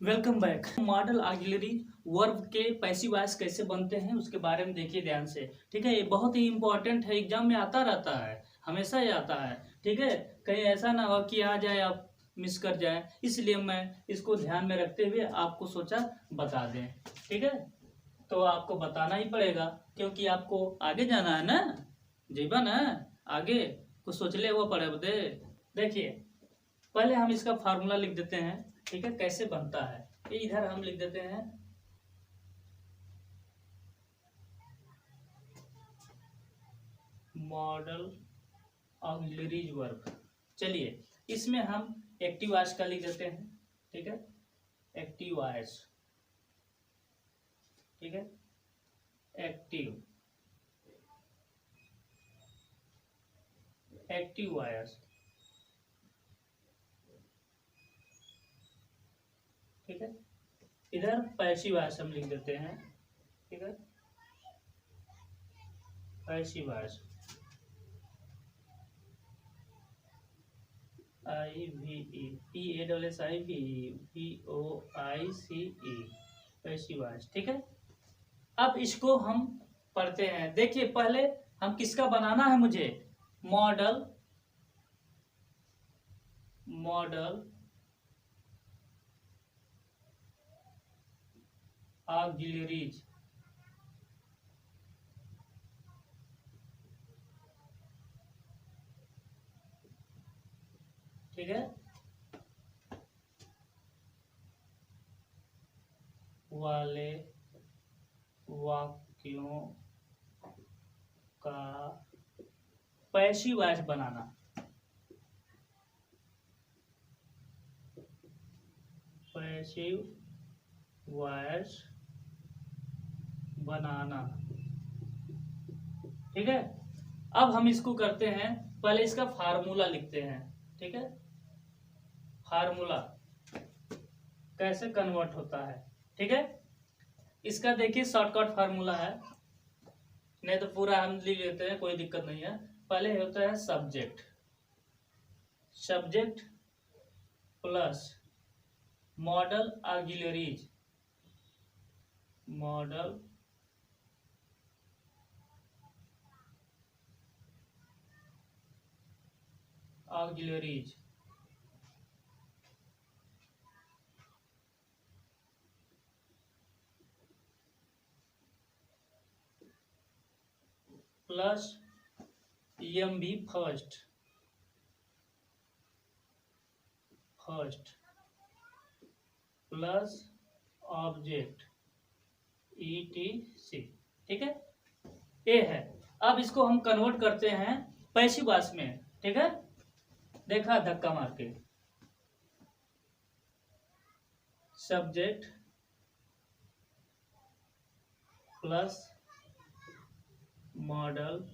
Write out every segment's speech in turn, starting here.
Welcome back. Model auxiliary verb के passive voice कैसे बनते हैं उसके बारे में देखिए ध्यान से। ठीक है, ये बहुत ही इंपॉर्टेंट है, एग्जाम में आता रहता है, हमेशा ही आता है। ठीक है, कहीं ऐसा ना हो कि आ जाए आप मिस कर जाए, इसलिए मैं इसको ध्यान में रखते हुए आपको सोचा बता दें। ठीक है, तो आपको बताना ही पड़ेगा क्योंकि आपको आगे जाना है ना, जीवन है आगे, कुछ सोच ले वो पड़े बदे। देखिए, पहले हम इसका फार्मूला लिख देते हैं। ठीक है, कैसे बनता है ये इधर हम लिख देते हैं। Model auxiliary verb. चलिए, इसमें हम एक्टिव वॉइस का लिख देते हैं। ठीक है, एक्टिव वॉइस। ठीक है, एक्टिव एक्टिव वॉइस। ठीक है, इधर पैसिव वॉइस हम लिख देते हैं। ठीक है, passive voice PASSIVE passive voice. ठीक है, अब इसको हम पढ़ते हैं। देखिए, पहले हम किसका बनाना है, मुझे मॉडल ऑक्सिलरीज। ठीक है, वाले वाक्यों का पैसिव वॉइस बनाना। पैसिव वॉइस बनाना। ठीक है, अब हम इसको करते हैं, पहले इसका फार्मूला लिखते हैं। ठीक है, फार्मूला कैसे कन्वर्ट होता है। ठीक है, इसका देखिए शॉर्टकट फार्मूला है, नहीं तो पूरा हम लिख लेते हैं, कोई दिक्कत नहीं है। पहले होता है subject plus modal auxiliaries. Model auxiliaries plus EMB first plus object ETC। ठीक है, ये है। अब इसको हम कन्वर्ट करते हैं पैसिव वॉइस में। ठीक है, देखा धक्का मार के, subject plus modal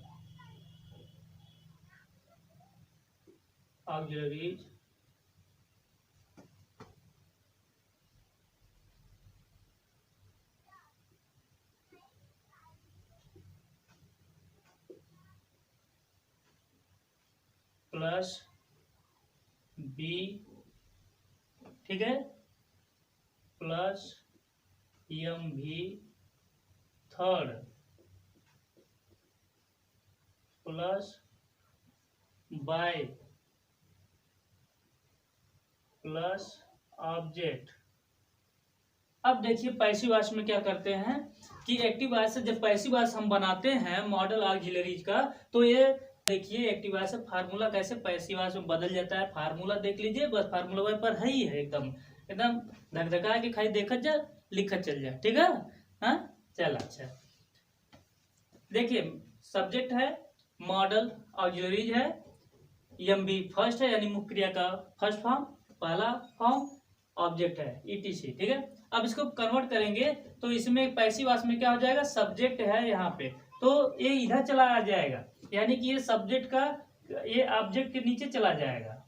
auxiliaries plus be. ठीक है, plus EMB third plus by plus object. अब देखिए पैसिव वॉइस में क्या करते हैं कि एक्टिव वॉइस से जब पैसिव वॉइस हम बनाते हैं मॉडल ऑक्सिलरीज का, तो ये देखिए एक्टिव वॉइस से फार्मूला कैसे पैसिव वॉइस में बदल जाता है। फार्मूला देख लीजिए, बस फार्मूला वहीं पर है ही है, एकदम एकदम धकधका के खाली देखत जा, लिखत चल जाए। ठीक है, हाँ चल अच्छा। देखिए, सब्जेक्ट है, मॉडल ऑक्सिलरीज है, EMB फर्स्ट है यानी मुख्य क्रिया का फर्स्ट फॉर्म, पहला फॉर्म, ऑब्जेक्ट है ETC। ठीक है, अब इसको कन्वर्ट करेंगे तो इसमें पैसिव वॉइस में क्या हो जाएगा, सब्जेक्ट है यहाँ पे, तो ये इधर चला आ जाएगा, यानी कि ये सब्जेक्ट का ये ऑब्जेक्ट के नीचे चला जाएगा,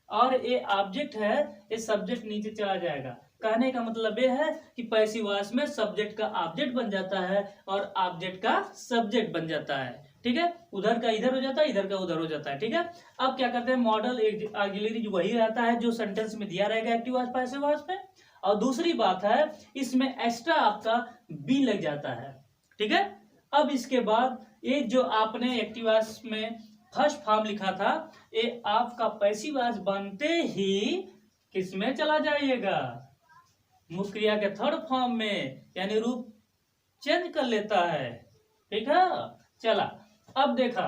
और ये ऑब्जेक्ट है ये सब्जेक्ट नीचे चला जाएगा। कहने का मतलब ये है कि पैसिव वॉइस में सब्जेक्ट का ऑब्जेक्ट बन जाता है और ऑब्जेक्ट का सब्जेक्ट बन जाता है। ठीक है, उधर का इधर हो जाता है, इधर का उधर हो जाता है। ठीक है, अब क्या करते हैं, मॉडल ऑक्सिलरी वही रहता है जो सेंटेंस में दिया रहेगा एक्टिव वॉइस पैसिव वॉइस में, और दूसरी बात है इसमें एक्स्ट्रा आपका बी लग जाता है। ठीक है, अब इसके बाद ये जो आपने एक्टिव वॉइस में फर्स्ट फॉर्म लिखा था, ये आपका पैसिव वॉइस बनते ही किसमें चला जाइएगा, मुख्य क्रिया के थर्ड फॉर्म में, यानी रूप चेंज कर लेता है। ठीक है, चला अब देखा,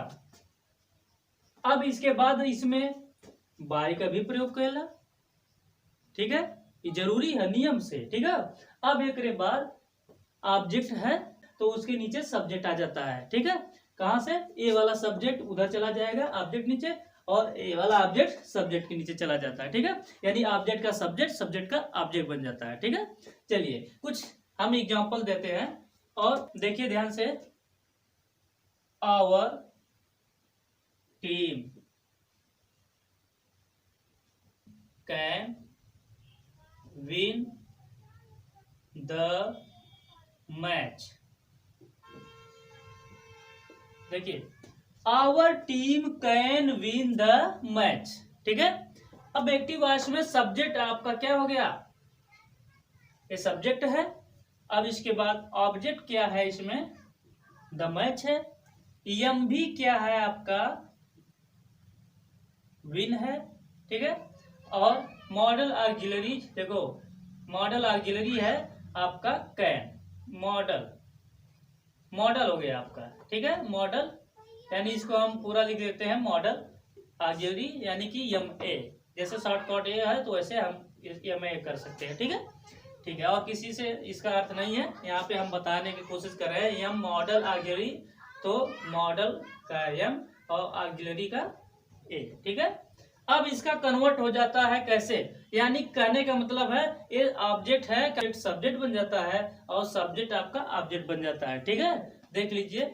अब इसके बाद इसमें बाई का भी प्रयोग करेला। ठीक है, ये जरूरी है नियम से। ठीक है, अब एक के बाद ऑब्जेक्ट है तो उसके नीचे सब्जेक्ट आ जाता है। ठीक है, कहां से, ए वाला सब्जेक्ट उधर चला जाएगा ऑब्जेक्ट नीचे, और ए वाला ऑब्जेक्ट सब्जेक्ट के नीचे चला जाता है। ठीक है, यानी ऑब्जेक्ट का सब्जेक्ट, सब्जेक्ट का ऑब्जेक्ट बन जाता है। ठीक है, चलिए कुछ हम एग्जांपल देते हैं और देखिए ध्यान से। Our team can win the match. देखिए, our team can win the match. ठीक है, अब एक्टिव वॉइस में सब्जेक्ट आपका क्या हो गया, ये सब्जेक्ट है। अब इसके बाद ऑब्जेक्ट क्या है, इसमें द मैच है। एम भी क्या है आपका, विन है। ठीक है, और मॉडल ऑक्सिलरी, देखो मॉडल ऑक्सिलरी है आपका कैन, मॉडल मॉडल हो गया आपका। ठीक है, मॉडल यानी इसको हम पूरा लिख देते हैं मॉडल ऑक्सिलरी, यानी कि एम ए, जैसे शॉर्टकट ए है तो वैसे हम एम ए कर सकते हैं। ठीक है, ठीक है, और किसी से इसका अर्थ नहीं है, यहाँ पे हम बताने की कोशिश कर रहे हैं। एम मॉडल ऑक्सिलरी, तो मॉडल का एम और ऑक्सिलरी का ए। ठीक है, अब इसका कन्वर्ट हो जाता है कैसे, यानी कहने का मतलब है ये ऑब्जेक्ट है, सब्जेक्ट बन जाता है और सब्जेक्ट आपका ऑब्जेक्ट बन जाता है। ठीक है, देख लीजिए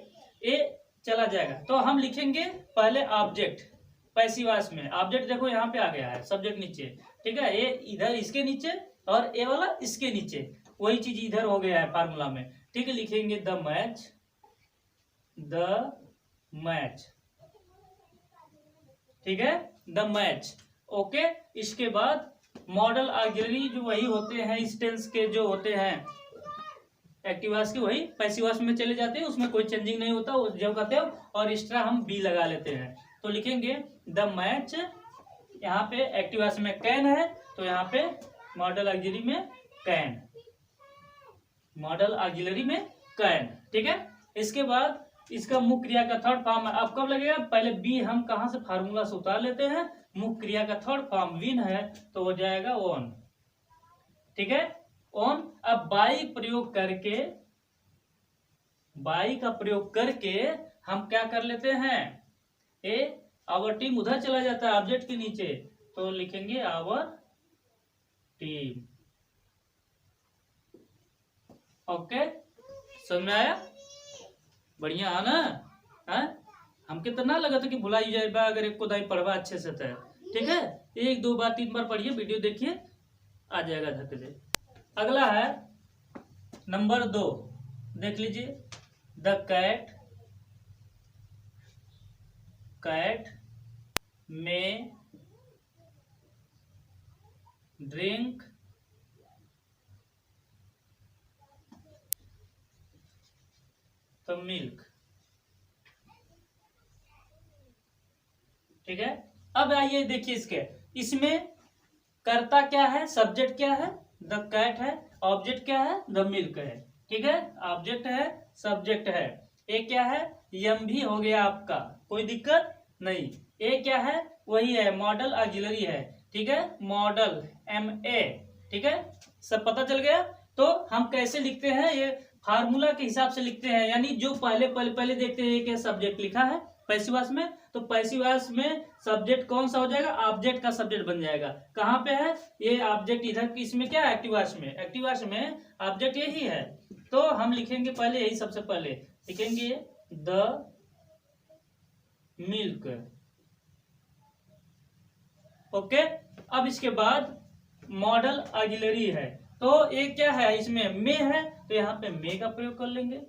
ये चला जाएगा, तो हम लिखेंगे पहले ऑब्जेक्ट पैसिव वॉइस में। ऑब्जेक्ट देखो यहाँ पे आ गया है, सब्जेक्ट नीचे। ठीक है, ये इधर इसके नीचे और ए वाला इसके नीचे, वही चीज इधर हो गया है फार्मूला में। ठीक है, लिखेंगे द मैच, द मैच। ठीक है, द मैच। ओके, इसके बाद मॉडल ऑक्सिलरी जो वही होते हैं, इस टेंस के जो होते हैं एक्टिव वॉइस के, वही पैसिव वॉइस में चले जाते हैं, उसमें कोई चेंजिंग नहीं होता, वो जो कहते हैं, और एक्स्ट्रा हम बी लगा लेते हैं। तो लिखेंगे द मैच, यहाँ पे एक्टिव वॉइस में कैन है तो यहाँ पे मॉडल ऑक्सिलरी में कैन, मॉडल ऑक्सिलरी में कैन। ठीक है, इसके बाद इसका मुख्य क्रिया का थर्ड फॉर्म अब कब लगेगा, पहले बी हम कहां से फार्मूला से उतार लेते हैं, मुख्य क्रिया का थर्ड फॉर्म विन है तो हो जाएगा ऑन। ठीक है, ऑन। अब बाई प्रयोग करके, बाई का प्रयोग करके हम क्या कर लेते हैं, ए आवर टीम उधर चला जाता है ऑब्जेक्ट के नीचे, तो लिखेंगे आवर टीम। ओके, समझ में आया, बढ़िया है ना, है? हमके तो ना लगा था कि भुलाई जाए बा, अगर एक को दाई पढ़वा अच्छे से था। ठीक है, एक दो बार तीन बार पढ़िए, वीडियो देखिए, आ जाएगा धक्के से। अगला है नंबर 2, देख लीजिए। द कैट, कैट में ड्रिंक द मिल्क। ठीक है, अब आइए देखिए इसमें कर्ता क्या है, सब्जेक्ट क्या है, द कैट है, ऑब्जेक्ट क्या है, द मिल्क है। ठीक है, ऑब्जेक्ट है, सब्जेक्ट है, ए क्या है, एम भी हो गया आपका, कोई दिक्कत नहीं। ए क्या है, वही है, मॉडल ऑक्सिलरी है। ठीक है, मॉडल एम ए। ठीक है, सब पता चल गया। तो हम कैसे लिखते हैं, ये फार्मूला के हिसाब से लिखते हैं, यानी जो पहले देखते हैं कि सब्जेक्ट लिखा है पैसिव वॉइस में, तो पैसिव वॉइस में सब्जेक्ट कौन सा हो जाएगा, ऑब्जेक्ट का सब्जेक्ट बन जाएगा। कहाँ पे है ये ऑब्जेक्ट, इधर इसमें क्या है, एक्टिव वॉइस में, एक्टिव वॉइस में ऑब्जेक्ट यही है। तो हम लिखेंगे पहले यही, सबसे पहले लिखेंगे द मिल्क। ओके, अब इसके बाद मॉडल ऑक्सिलरी है, तो ये क्या है, इसमें मे है तो यहाँ पे मे का प्रयोग कर लेंगे।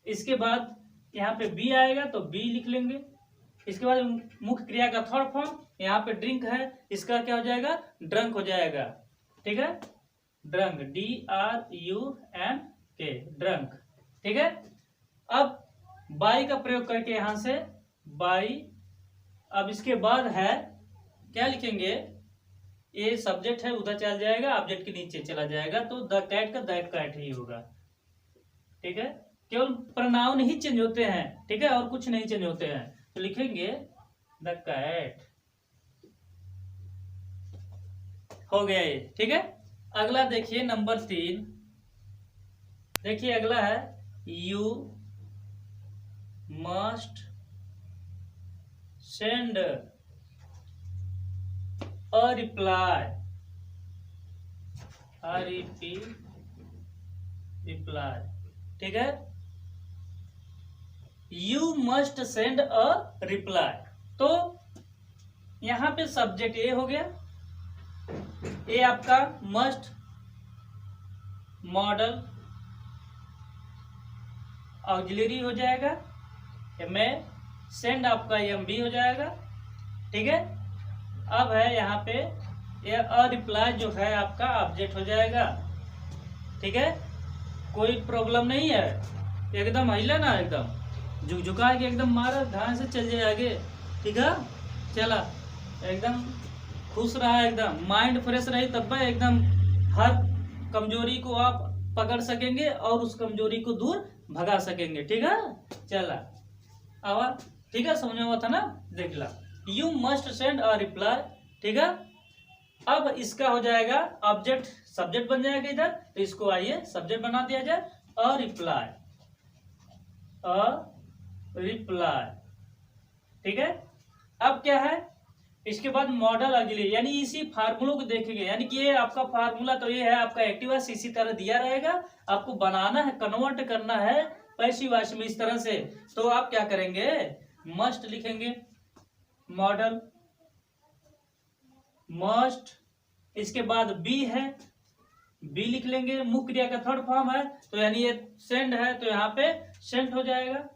इसके बाद यहाँ पे बी आएगा तो बी लिख लेंगे। इसके बाद मुख्य क्रिया का थर्ड फॉर्म, यहाँ पे ड्रिंक है, इसका क्या हो जाएगा, ड्रंक हो जाएगा। ठीक है, ड्रंक, DRUNK, ड्रंक, ठीक है। अब बाई का प्रयोग करके यहां से बाई, अब इसके बाद है क्या लिखेंगे, ये सब्जेक्ट है उधर चल जाएगा, ऑब्जेक्ट के नीचे चला जाएगा, तो द कैट का दैट कैट ही होगा, ठीक है। केवल प्रोनाउन ही चेंज होते हैं, ठीक है, और कुछ नहीं चेंज होते हैं, तो लिखेंगे द कैट, हो गया ये, ठीक है। अगला देखिए नंबर 3, देखिए अगला है you must send a reply, reply, ठीक है। You must send a reply, तो यहां पे सब्जेक्ट ए हो गया, ए आपका मस्ट मॉडल ऑक्सिलरी हो जाएगा, में सेंड आपका MB हो जाएगा, ठीक है। अब है यहाँ पे ये अ रिप्लाई जो है आपका ऑब्जेक्ट हो जाएगा, ठीक है। कोई प्रॉब्लम नहीं है, एकदम हिले ना, एकदम झुकझुका के एकदम मारा, ध्यान से चल जाए आगे, ठीक है। चला, एकदम खुश रहा, एकदम माइंड फ्रेश रही, तब एकदम हर कमजोरी को आप पकड़ सकेंगे और उस कमजोरी को दूर भगा सकेंगे, ठीक है। चला अब, ठीक है, समझ में हुआ था ना, देख ला, you must send a reply, ठीक है। अब इसका हो जाएगा ऑब्जेक्ट, सब्जेक्ट बन जाएगा इधर, तो इसको आइए सब्जेक्ट बना दिया जाए, अ रिप्लाई, ठीक है। अब क्या है, इसके बाद मॉडल ऑक्सिलरी, यानी इसी फार्मूलों को देखेंगे, यानी कि ये आपका फार्मूला तो ये है आपका एक्टिव वॉइस, इसी तरह दिया रहेगा, आपको बनाना है, कन्वर्ट करना है पैसिव वॉइस में इस तरह से। तो आप क्या करेंगे, मस्ट लिखेंगे, मॉडल मस्ट, इसके बाद बी है, बी लिख लेंगे, मुख्य क्रिया का थर्ड फॉर्म है, तो यानी ये सेंड है, तो यहाँ पे सेंट हो जाएगा,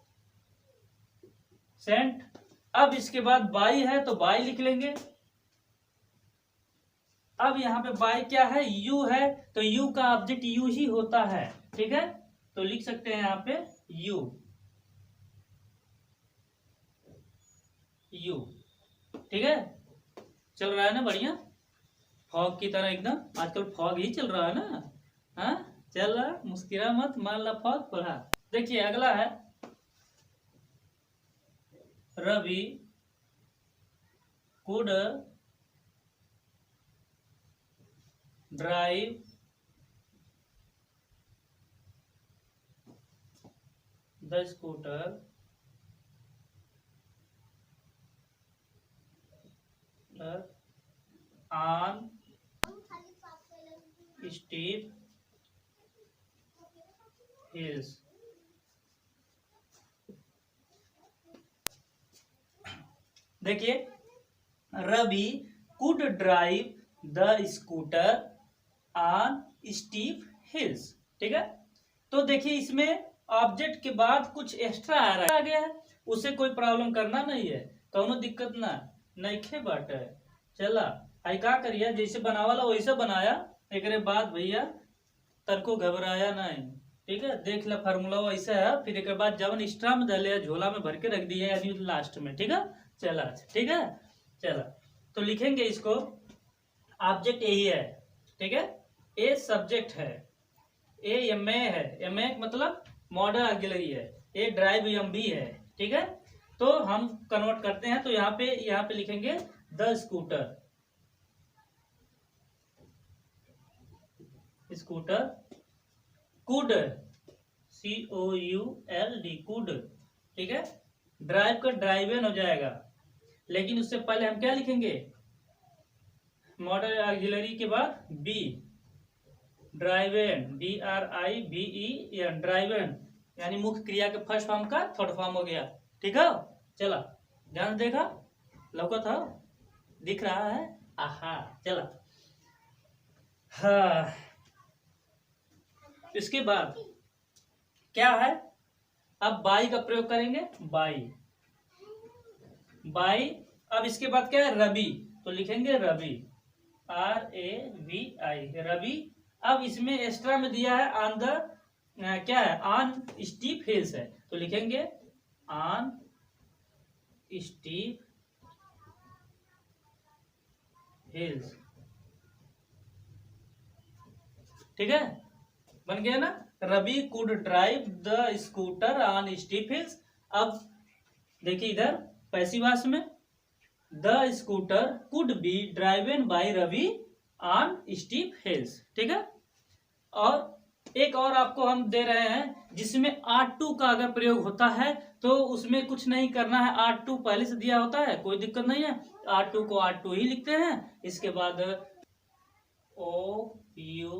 सेंट। अब इसके बाद बाई है, तो बाई लिख लेंगे। अब यहाँ पे बाई क्या है, यू है, तो यू का ऑब्जेक्ट यू ही होता है, ठीक है, तो लिख सकते हैं यहाँ पे यू, यू, ठीक है। चल रहा है ना बढ़िया, फॉग की तरह एकदम, आजकल फॉग ही चल रहा है ना, हाँ चल रहा, मुस्कुरा मत, मान ला फॉग पढ़ा। देखिए अगला है Ravi could drive the scooter on steep hills, देखिए Ravi could drive the scooter on steep hills, ठीक है। तो देखिए इसमें ऑब्जेक्ट के बाद कुछ एक्स्ट्रा आ गया है, उसे कोई प्रॉब्लम करना नहीं है, कौनो दिक्कत ना नहीं बाटे। चला आई का करिए, जैसे बनावाला वैसे बनाया, एक बाद भैया तरको घबराया नहीं, ठीक है। देख ला फार्मूला वैसे है, फिर एक बाद जब एक्स्ट्रा में डाले झोला में भर के रख दिए यानी लास्ट में, ठीक है। चला ठीक है, चला तो लिखेंगे इसको, ऑब्जेक्ट यही है, ठीक है, ए सब्जेक्ट है, ए MA है, MA मतलब मॉडल ऑक्सिलरी है, ए ड्राइव MB है, ठीक है। तो हम कन्वर्ट करते हैं, तो यहाँ पे लिखेंगे the scooter, scooter could, COULD could, ठीक है। ड्राइव का ड्राइवन हो जाएगा, लेकिन उससे पहले हम क्या लिखेंगे, मॉडल ऑक्सिलरी के बाद बी, ड्राइवन, DRIVEN, ड्राइवन, यानी मुख्य क्रिया के फर्स्ट फॉर्म का थर्ड फॉर्म हो गया, ठीक है। चला ध्यान देखा, लौका था, दिख रहा है, आहा चला। हाँ, इसके बाद क्या है, अब बाई का प्रयोग करेंगे, बाई, बाई। अब इसके बाद क्या है, रवि, तो लिखेंगे रवि, RAVI रवि। अब इसमें एक्स्ट्रा में दिया है ऑन द क्या है, ऑन स्टीप हिल्स है, तो लिखेंगे ऑन स्टीप हिल्स। ठीक है, बन गया ना। Ravi could drive the scooter on steep hills. अब देखिए इधर पैसिव वॉइस में the scooter could be driven by Ravi on steep hills. ठीक है, और एक और आपको हम दे रहे हैं जिसमें आर टू का अगर प्रयोग होता है तो उसमें कुछ नहीं करना है, आर टू पहले से दिया होता है, कोई दिक्कत नहीं है, आर टू को आर टू ही लिखते हैं। इसके बाद OUGHT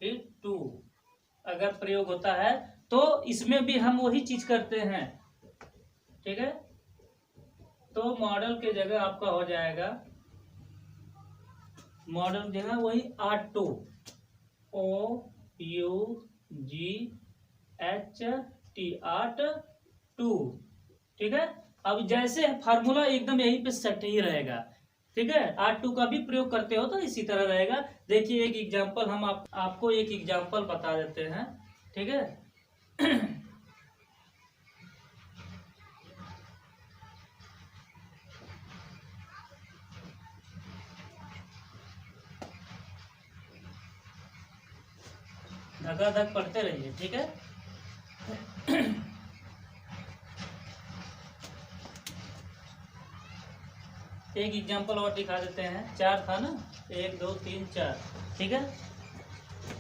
फिर टू अगर प्रयोग होता है तो इसमें भी हम वही चीज करते हैं। ठीक है, तो मॉडल के जगह आपका हो जाएगा, मॉडल जगह वही R2 OUGHT R2। ठीक है, अब जैसे फार्मूला एकदम यहीं पे सेट ही रहेगा। ठीक है, R2 का भी प्रयोग करते हो तो इसी तरह रहेगा। देखिए एक एग्जांपल हम आपको एक एग्जांपल बता देते हैं। ठीक है, धकाधक पढ़ते रहिए। ठीक है, एक एग्जांपल और दिखा देते हैं। 4 था ना, 1 2 3 4। ठीक है,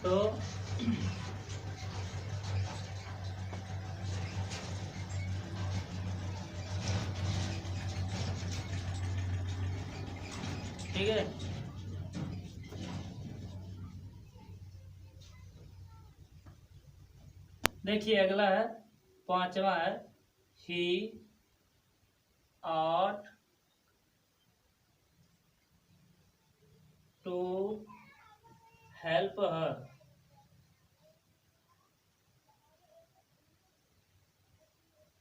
तो ठीक है, देखिए अगला है 5वां है ही ought to help her।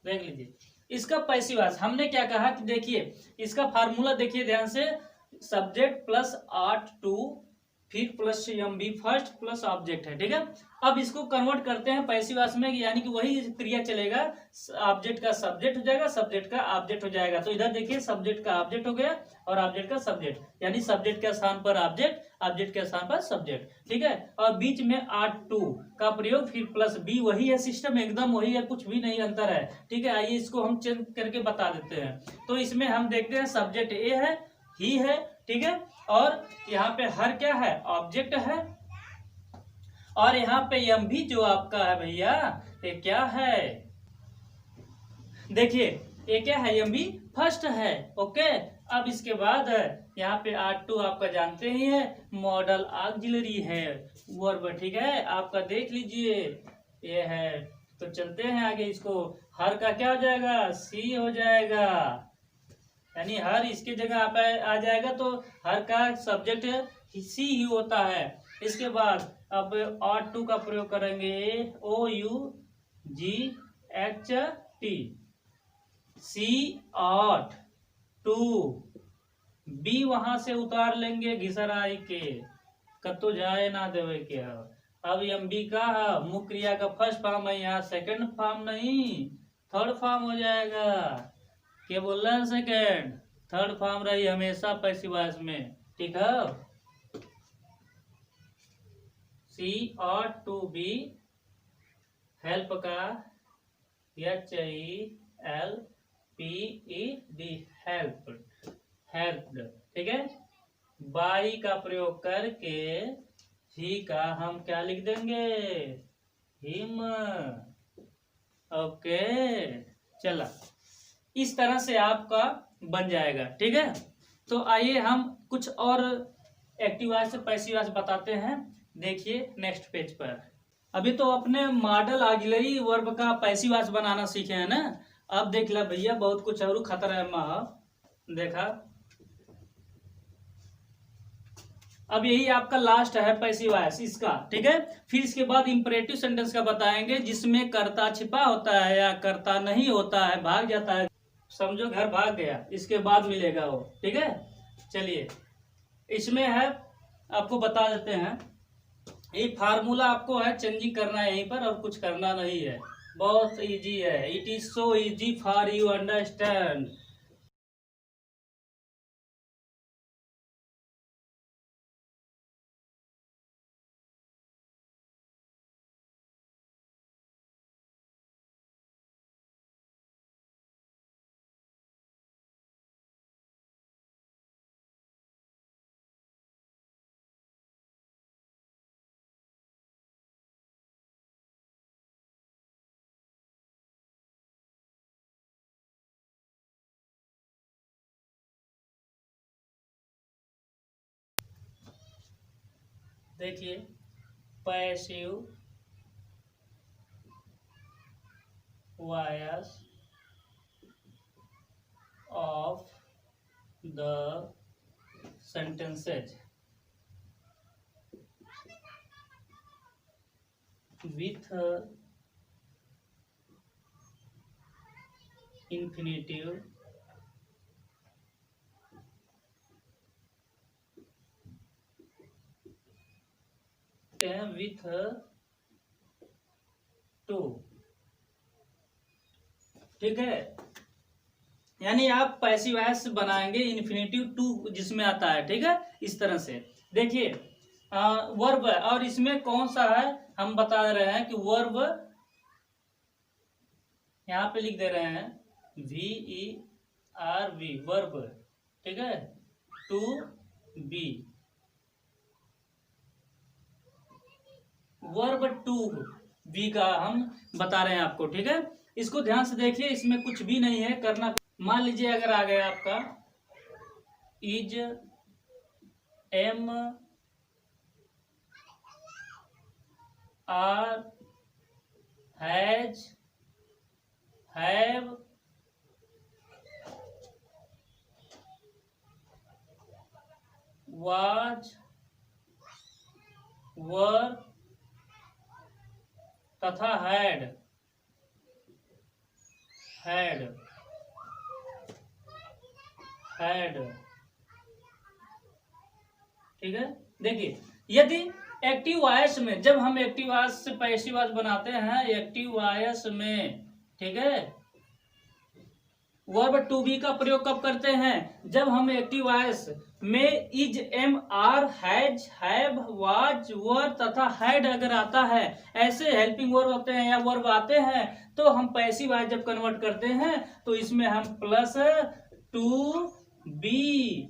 देख लीजिए इसका पैसिव वॉइस हमने क्या कहा कि देखिए इसका फार्मूला देखिए ध्यान से, सब्जेक्ट प्लस ought to फिर plus MB first plus object है। ठीक है, अब इसको कन्वर्ट करते हैं पैसिव वॉइस में, यानी कि वही क्रिया चलेगा, ऑब्जेक्ट का सब्जेक्ट हो जाएगा, सब्जेक्ट का ऑब्जेक्ट हो जाएगा। तो इधर देखिए सब्जेक्ट का ऑब्जेक्ट हो गया और ऑब्जेक्ट का सब्जेक्ट, यानी सब्जेक्ट के स्थान पर ऑब्जेक्ट, ऑब्जेक्ट के स्थान पर सब्जेक्ट। ठीक है, और बीच में R2 का प्रयोग फिर प्लस B, वही है सिस्टम, एकदम वही है, कुछ भी नहीं अंतर है। ठीक है, आइए इसको हम चेंज करके बता देते हैं। तो इसमें हम देखते हैं सब्जेक्ट A है, ही है। ठीक है, और यहाँ पे हर क्या है, ऑब्जेक्ट है, और यहाँ पे एम भी जो आपका है भैया ये क्या है, देखिए ये क्या है, एम भी फर्स्ट है। ओके, अब इसके बाद यहाँ पे R2 आपका जानते ही है, मॉडल ऑक्सिलरी है, वर्ब। ठीक है, आपका देख लीजिए ये है। तो चलते हैं आगे, इसको हर का क्या हो जाएगा, सी हो जाएगा, यानी हर इसके जगह आप आ जाएगा, तो हर का सब्जेक्ट सी ही होता है। इसके बाद अब R2 का प्रयोग करेंगे, OUGHT सी ought to बी वहां से उतार लेंगे घिसराई के, कतो जाए ना देवे के। अब एम बी का मुख्य क्रिया का फर्स्ट फॉर्म है, यहाँ सेकंड फॉर्म नहीं थर्ड फॉर्म हो जाएगा। क्या बोल रहे हैं, सेकंड थर्ड फॉर्म रही हमेशा पैसिव वॉइस में। ठीक है, सी ought to be हेल्प का HELPED हेल्प, हेल्प्ड। ठीक है, बाई का प्रयोग करके ही का हम क्या लिख देंगे, हिम। ओके, चला इस तरह से आपका बन जाएगा। ठीक है, तो आइए हम कुछ और एक्टिव वॉइस से पैसिव वॉइस बताते हैं। देखिए नेक्स्ट पेज पर, अभी तो अपने मॉडल ऑक्सिलरी वर्ब का पैसिव वॉइस बनाना सीखे हैं ना। अब देख ला भैया बहुत कुछ और खतरा है माँ, देखा। अब यही आपका लास्ट है पैसिव वॉइस इसका। ठीक है, फिर इसके बाद इंपरेटिव सेंटेंस का बताएंगे जिसमें कर्ता छिपा होता है या कर्ता नहीं होता है, भाग जाता है। समझो घर भाग गया, इसके बाद मिलेगा वो, ठीक है। चलिए इसमें है, आपको बता देते हैं, ये फार्मूला आपको है चेंजिंग करना है यहीं पर, और कुछ करना नहीं है, बहुत इजी है। It is so easy for you understand. देखिए passive voice of the sentences with infinitive with to, ठीक है। यानी आप पैसिव वॉइस बनाएंगे इन्फिनेटिव टू जिसमें आता है, ठीक है, इस तरह से। देखिए वर्ब, और इसमें कौन सा है हम बता रहे हैं कि वर्ब यहाँ पे लिख दे रहे हैं VERB, वर्ब, ठीक है, to be, verb to be का हम बता रहे हैं आपको, ठीक है। इसको ध्यान से देखिए, इसमें कुछ भी नहीं है करना। मान लीजिए अगर आ गया आपका is am are has have was were तथा हैड हैड हैड, ठीक है। देखिए यदि एक्टिव वॉइस में, जब हम एक्टिव वॉइस से पैसिव वॉइस बनाते हैं एक्टिव वॉइस में, ठीक है, वर्ब टू बी का प्रयोग कब करते हैं, जब हम एक्टिव वॉइस में is am are has have was were तथा हैड अगर आता है, ऐसे हेल्पिंग वर्ब होते हैं या वर्ब आते हैं, तो हम पैसिव वॉइस जब कन्वर्ट करते हैं तो इसमें हम प्लस टू बी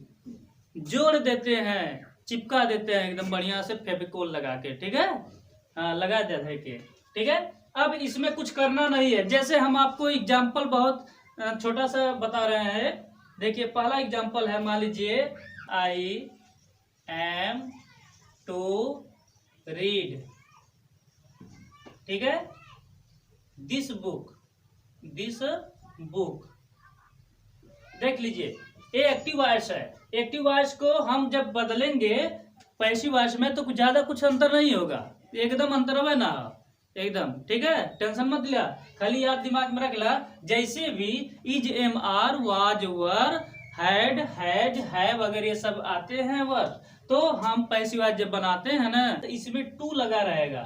जोड़ देते हैं, चिपका देते हैं एकदम बढ़िया से फेविकोल लगा के, ठीक है, लगा देते हैं के, ठीक है। अब इसमें कुछ करना नहीं है। जैसे हम आपको एग्जाम्पल बहुत छोटा सा बता रहे हैं। देखिए पहला एग्जाम्पल है, मान लीजिए आई एम टू रीड, ठीक है, दिस बुक देख लीजिए ये एक्टिव वॉइस है। एक्टिव वॉइस को हम जब बदलेंगे पैसिव वॉइस में तो ज्यादा कुछ अंतर नहीं होगा, एकदम अंतर है ना, एकदम, ठीक है, टेंशन मत लिया, खाली याद दिमाग में रख ला। जैसे भी is am are was were had has have अगर ये सब आते हैं वर्ड, तो हम पैसिव वॉइस जब बनाते हैं ना तो इसमें टू लगा रहेगा,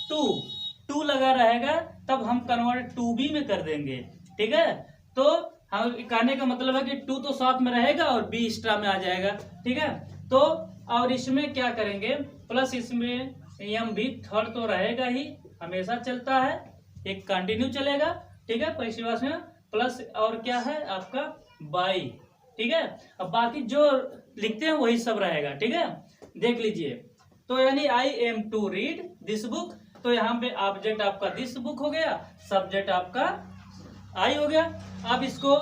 टू लगा रहेगा, तब हम कन्वर्ट टू बी में कर देंगे, ठीक है। तो हम कहने का मतलब है कि टू तो साथ में रहेगा और बी एक्स्ट्रा में आ जाएगा, ठीक है। तो और इसमें क्या करेंगे, प्लस इसमें एम भी थर्ड तो रहेगा ही, हमेशा चलता है, एक कंटिन्यू चलेगा, ठीक है, पैसिव वॉइस में प्लस और क्या है आपका बाई, ठीक है। अब बाकी जो लिखते हैं वही सब रहेगा, ठीक है। देख लीजिए तो यानी I am to read this book, तो यहाँ पे ऑब्जेक्ट आपका दिस बुक हो गया, सब्जेक्ट आपका आई हो गया। अब इसको,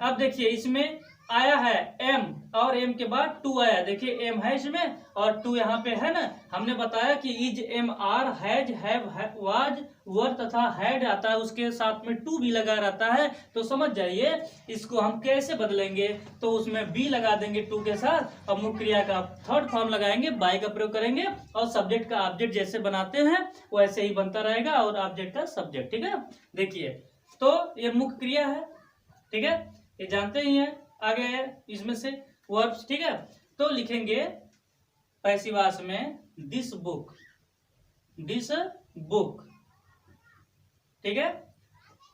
अब देखिए इसमें आया है एम और एम के बाद टू आया, देखिए एम है इसमें और टू यहाँ पे है ना। हमने बताया कि is am are has have was were तथा हैड आता है, उसके साथ में टू भी लगा रहता है, तो समझ जाइए इसको हम कैसे बदलेंगे। तो उसमें बी लगा देंगे टू के साथ और मुख्य क्रिया का थर्ड फॉर्म लगाएंगे, बाय का प्रयोग करेंगे और सब्जेक्ट का ऑब्जेक्ट जैसे बनाते हैं वैसे ही बनता रहेगा और ऑब्जेक्ट का सब्जेक्ट, ठीक है। देखिए तो ये मुख्य क्रिया है, ठीक है। ये जानते ही हैं, आगे है इसमें से वर्ब्स, ठीक है। तो लिखेंगे पैसिव वॉइस में दिस बुक, दिस बुक, ठीक है,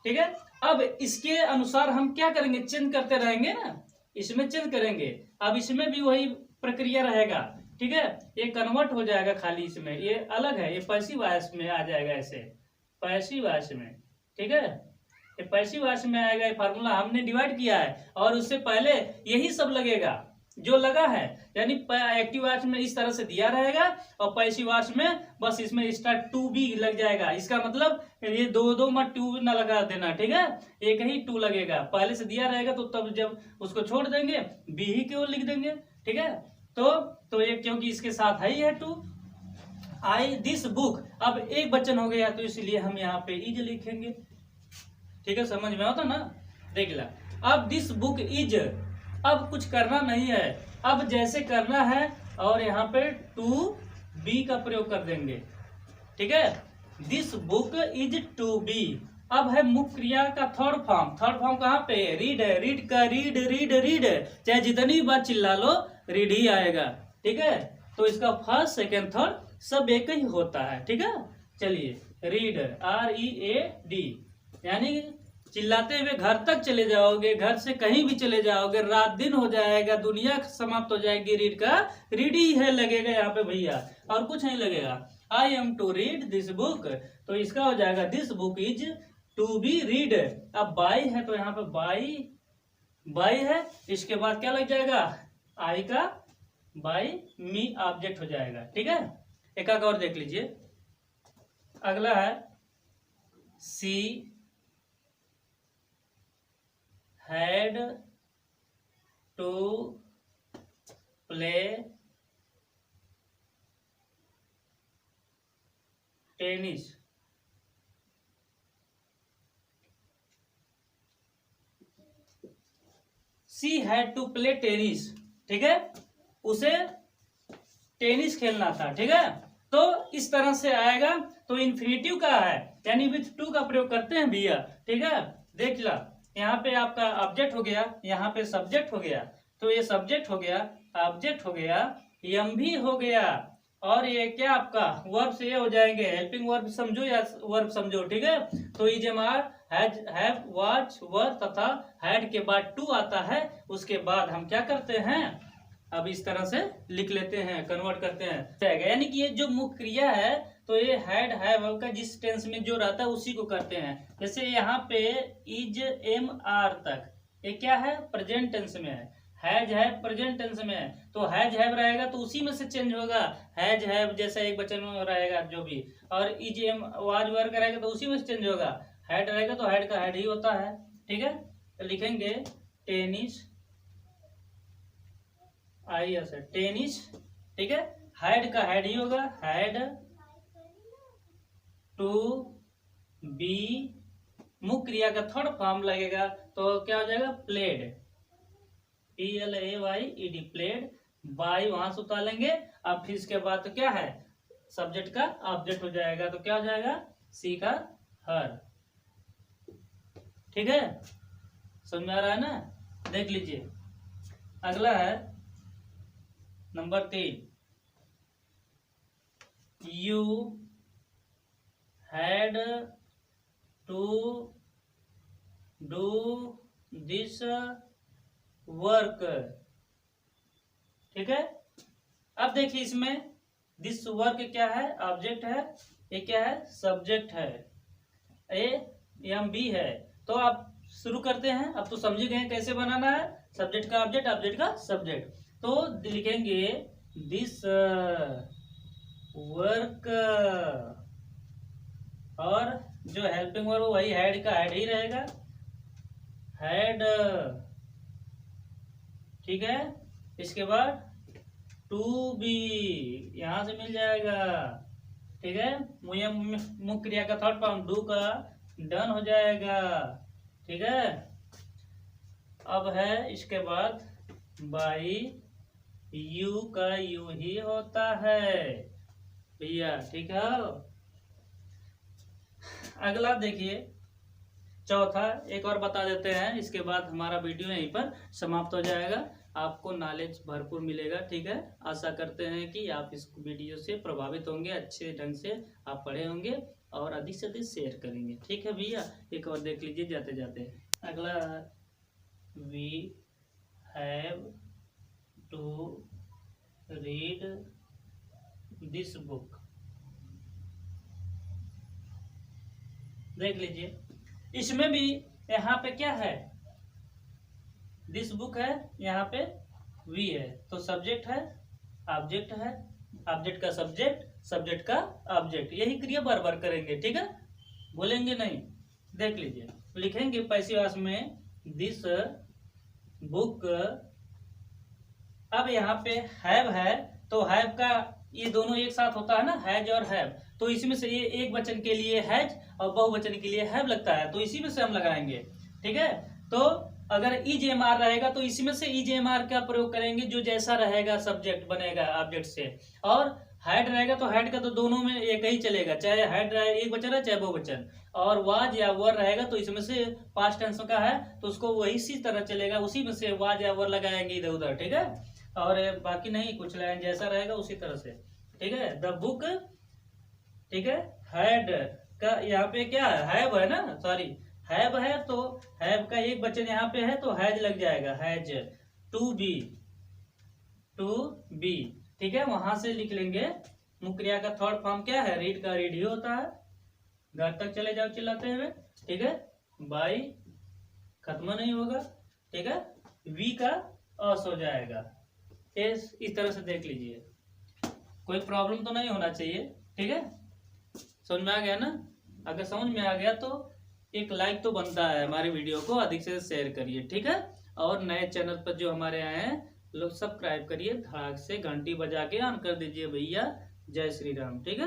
ठीक है। अब इसके अनुसार हम क्या करेंगे, चेंज करते रहेंगे ना, इसमें चेंज करेंगे। अब इसमें भी वही प्रक्रिया रहेगा, ठीक है। ये कन्वर्ट हो जाएगा खाली, इसमें ये अलग है, ये पैसिव वॉइस में आ जाएगा, ऐसे पैसिव वॉइस में, ठीक है। ये पैसिव वॉइस में आएगा, ये फार्मूला हमने डिवाइड किया है, और उससे पहले यही सब लगेगा जो लगा है, यानी एक्टिव वॉइस में इस तरह से दिया रहेगा, और पैसिव वॉइस में बस इसमें स्टार्ट टू बी लग जाएगा। इसका मतलब ये दो मत टू ना लगा देना, ठीक है, एक ही टू लगेगा, पहले से दिया रहेगा, तो तब जब उसको छोड़ देंगे बी ही केवल लिख देंगे, ठीक है। तो ये क्योंकि इसके साथ है ही है टू, आई दिस बुक, अब एक वचन हो गया तो इसलिए हम यहाँ पे इज लिखेंगे, ठीक है, समझ में आता ना। देख ला, अब दिस बुक इज, अब कुछ करना नहीं है, अब जैसे करना है, और यहाँ पे टू बी का प्रयोग कर देंगे, ठीक है। This book is to be, अब है मुख्य क्रिया का थर्ड फॉर्म, थर्ड फॉर्म कहाँ पे, रीड है, रीड का रीड रीड रीड, चाहे जितनी बार चिल्ला लो रीड ही आएगा, ठीक है। तो इसका फर्स्ट सेकेंड थर्ड सब एक ही होता है, ठीक है। चलिए, रीड READ, यानी चिल्लाते हुए घर तक चले जाओगे, घर से कहीं भी चले जाओगे, रात दिन हो जाएगा, दुनिया समाप्त हो जाएगी, रीड का रीड ही है लगेगा यहाँ पे भैया, और कुछ नहीं लगेगा। I am to read this book, तो इसका हो जाएगा this book is to be read. अब बाई है तो यहाँ पे बाई है, इसके बाद क्या लग जाएगा, आई का बाई मी ऑब्जेक्ट हो जाएगा, ठीक है। एक और देख लीजिए, अगला है she had to play tennis, she had to play tennis, ठीक है, उसे टेनिस खेलना था, ठीक है। तो इस तरह से आएगा, तो इन्फिनिटिव का है, यानी विथ टू का प्रयोग करते हैं भैया, ठीक है। देख ला, यहाँ पे आपका ऑब्जेक्ट हो गया, यहाँ पे सब्जेक्ट हो गया, तो ये सब्जेक्ट हो गया, ऑब्जेक्ट हो गया, एम भी हो गया, और ये क्या आपका वर्ब से ये हो जाएंगे, हेल्पिंग वर्ब समझो या वर्ब समझो, ठीक है। तो is am are, have, was, were तथा हैड के बाद टू आता है, उसके बाद हम क्या करते हैं, अब इस तरह से लिख लेते हैं, कन्वर्ट करते हैं, यानी कि ये जो मुख्य क्रिया है, तो ये हैड हैव का जिस टेंस में जो रहता है उसी को करते हैं। जैसे यहाँ पे इज एम आर तक, ये क्या है, प्रेजेंट टेंस में है, हैज हैव प्रेजेंट टेंस में है, तो हैज हैव रहेगा तो उसी में से चेंज होगा, हैज हैव जैसा एक वचन में रहेगा जो भी, और इज एम वाज वर का रहेगा तो उसी में से चेंज होगा, हैड रहेगा तो हैड का हैड ही होता है, ठीक है। तो लिखेंगे टेनिस, टेनिस, ठीक है, हैड का हैड ही होगा, हैड टू बी, मुख्य क्रिया का थर्ड फॉर्म लगेगा, तो क्या हो जाएगा, प्लेड, PLAYED, प्लेड, बाई वहां से उतार लेंगे। अब फिर इसके बाद तो क्या है, सब्जेक्ट का ऑब्जेक्ट हो जाएगा, तो क्या हो जाएगा, सी का हर, ठीक है, समझ में आ रहा है ना। देख लीजिए, अगला है number 3, you had to do this work, ठीक है। अब देखिए इसमें दिस वर्क क्या है, ऑब्जेक्ट है, ये क्या है, सब्जेक्ट है, एम बी है। तो आप शुरू करते हैं, अब तो समझ गए कैसे बनाना है, सब्जेक्ट का ऑब्जेक्ट, ऑब्जेक्ट का सब्जेक्ट। तो लिखेंगे दिस वर्क, और जो हेल्पिंग वर्ब वही हैड का हैड ही रहेगा, हैड, ठीक है। इसके बाद टू बी यहां से मिल जाएगा, ठीक है, मुख्य क्रिया का थर्ड फॉर्म डू का डन हो जाएगा, ठीक है। अब है इसके बाद बाई, यू का यू ही होता है भैया, ठीक है। अगला देखिए, चौथा एक और बता देते हैं, इसके बाद हमारा वीडियो यहीं पर समाप्त हो जाएगा। आपको नॉलेज भरपूर मिलेगा, ठीक है। आशा करते हैं कि आप इस वीडियो से प्रभावित होंगे, अच्छे ढंग से आप पढ़े होंगे और अधिक से अधिक शेयर करेंगे, ठीक है भैया। एक और देख लीजिए जाते जाते। अगला, we have to read this book. देख लीजिए, इसमें भी यहाँ पे क्या है, दिस बुक है, यहाँ पे वी है, तो सब्जेक्ट है, ऑब्जेक्ट है, ऑब्जेक्ट का सब्जेक्ट, सब्जेक्ट का ऑब्जेक्ट, यही क्रिया बार बार करेंगे, ठीक है, बोलेंगे नहीं। देख लीजिए, लिखेंगे पैसिव में दिस बुक। अब यहाँ पे हैव है, तो हैव का ये दोनों एक साथ होता है ना, हैज और हैव, तो इसी में से ये एक वचन के लिए हैज और बहुवचन के लिए हैव लगता है, तो इसी में से हम लगाएंगे, ठीक है। तो अगर EJMR रहेगा तो इसी में से EJMR का प्रयोग करेंगे, जो जैसा रहेगा सब्जेक्ट बनेगा ऑब्जेक्ट से। और हैड रहेगा तो हैड का तो दोनों में एक ही चलेगा, चाहे हैड रहे एक वचन है चाहे बहुवचन। और वाज या वर रहेगा तो इसमें से पास्ट टेंस का है तो उसको वही इसी तरह चलेगा, उसी में से वाज या वर लगाएंगे इधर उधर, ठीक है। और बाकी नहीं कुछ लगाएंगे, जैसा रहेगा उसी तरह से, ठीक है। द बुक, ठीक है, हैड का यहाँ पे क्या है, हैव है ना, सॉरी हैव है, तो हैव का एक वचन यहाँ पे है तो हैज लग जाएगा, has. To be, to be, ठीक है, वहां से लिख लेंगे। मुख्य क्रिया का थर्ड फॉर्म क्या है, रीड का रीड ही होता है, घर तक चले जाओ चिल्लाते हुए, ठीक है। बाई खत्म नहीं होगा, ठीक है। वी का अस हो जाएगा। इस तरह से देख लीजिए, कोई प्रॉब्लम तो नहीं होना चाहिए, ठीक है। समझ में आ गया ना? अगर समझ में आ गया तो एक लाइक तो बनता है, हमारी वीडियो को अधिक से शेयर करिए, ठीक है। और नए चैनल पर जो हमारे आए हैं लोग सब्सक्राइब करिए, धड़ाक से घंटी बजा के ऑन कर दीजिए भैया। जय श्री राम, ठीक है।